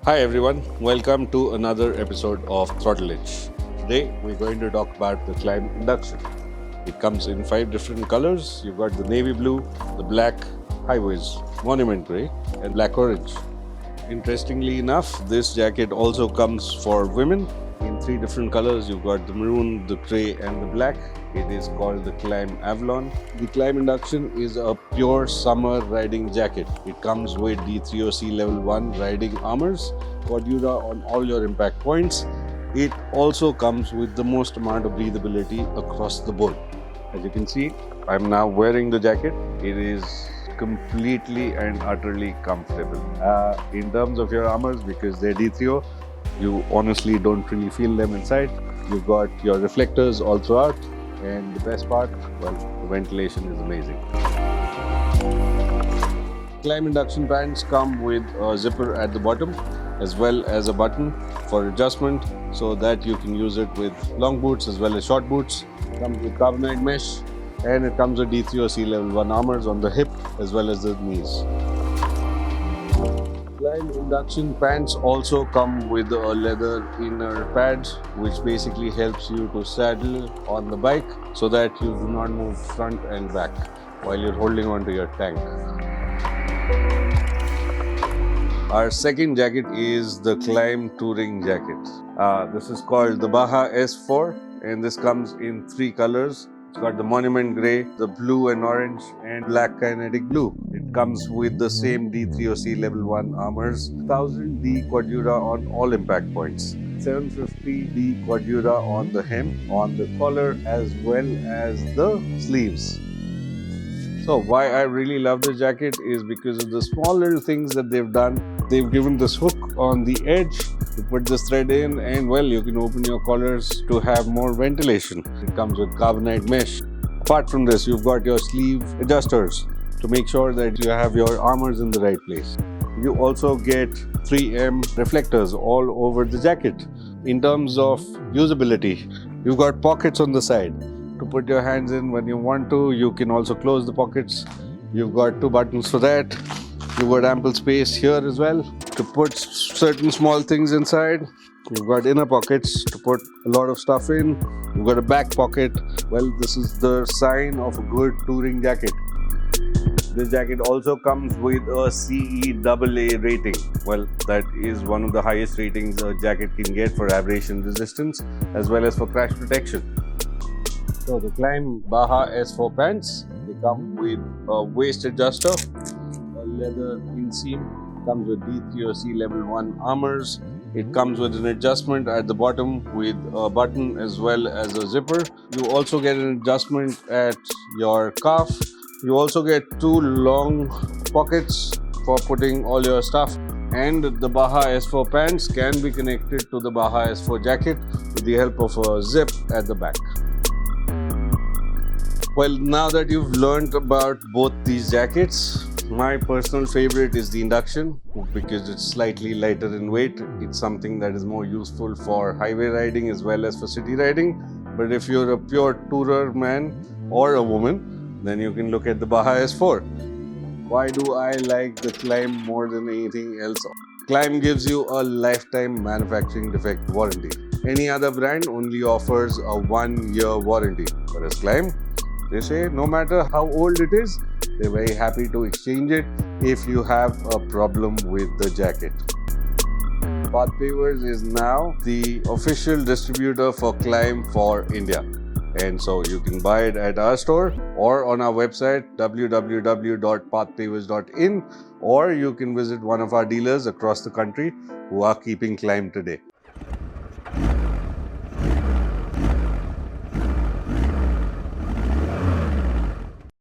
Hi everyone, welcome to another episode of Throttle Edge. Today we're going to talk about the Climb Induction. It comes in 5 different colors. You've got the navy blue, the black, highways, monument grey, and black orange. Interestingly enough, this jacket also comes for women in 3 different colors. You've got the maroon, the grey, and the black. It is called the Climb Avalon. The Climb Induction is a pure summer riding jacket. It comes with D3OC Level 1 riding armors, Cordura on all your impact points. It also comes with the most amount of breathability across the board. As you can see, I'm now wearing the jacket. It is completely and utterly comfortable. In terms of your armors, because they're D3O, you honestly don't really feel them inside. You've got your reflectors all throughout, and the best part, well, the ventilation is amazing. Climb Induction pants come with a zipper at the bottom as well as a button for adjustment so that you can use it with long boots as well as short boots. It comes with carbonite mesh, and it comes with D3OC Level 1 armors on the hip as well as the knees. Climb Induction pants also come with a leather inner pad, which basically helps you to saddle on the bike so that you do not move front and back while you're holding on to your tank. Our second jacket is the Climb Touring jacket. This is called the Baja S4, and this comes in 3 colors. It's got the monument grey, the blue and orange, and black kinetic blue. It comes with the same D3OC Level 1 armors, 1000D Cordura on all impact points, 750D Cordura on the hem, on the collar, as well as the sleeves. So why I really love this jacket is because of the small little things that they've done. They've given this hook on the edge to put this thread in, and well, you can open your collars to have more ventilation. It comes with carbonite mesh. Apart from this, you've got your sleeve adjusters to make sure that you have your armors in the right place. You also get 3M reflectors all over the jacket. In terms of usability, you've got pockets on the side to put your hands in when you want to. You can also close the pockets. You've got 2 buttons for that. You've got ample space here as well to put certain small things inside. You've got inner pockets to put a lot of stuff in. You've got a back pocket. Well, this is the sign of a good touring jacket. This jacket also comes with a CE AA rating. Well, that is one of the highest ratings a jacket can get for abrasion resistance as well as for crash protection. So the Climb Baja S4 pants, they come with a waist adjuster, a leather inseam, comes with D3OC Level 1 armors. It comes with an adjustment at the bottom with a button as well as a zipper. You also get an adjustment at your calf. You also get 2 long pockets for putting all your stuff. And the Baja S4 pants can be connected to the Baja S4 jacket with the help of a zip at the back. Well, now that you've learned about both these jackets, my personal favorite is the Induction because it's slightly lighter in weight. It's something that is more useful for highway riding as well as for city riding. But if you're a pure tourer man or a woman, then you can look at the Baja S4. Why do I like the Climb more than anything else? Climb gives you a lifetime manufacturing defect warranty. Any other brand only offers a 1-year warranty, whereas Climb, they say no matter how old it is, they're very happy to exchange it if you have a problem with the jacket. Path Pavers is now the official distributor for Climb for India. And so you can buy it at our store or on our website www.pathpavers.in, or you can visit one of our dealers across the country who are keeping Climb today.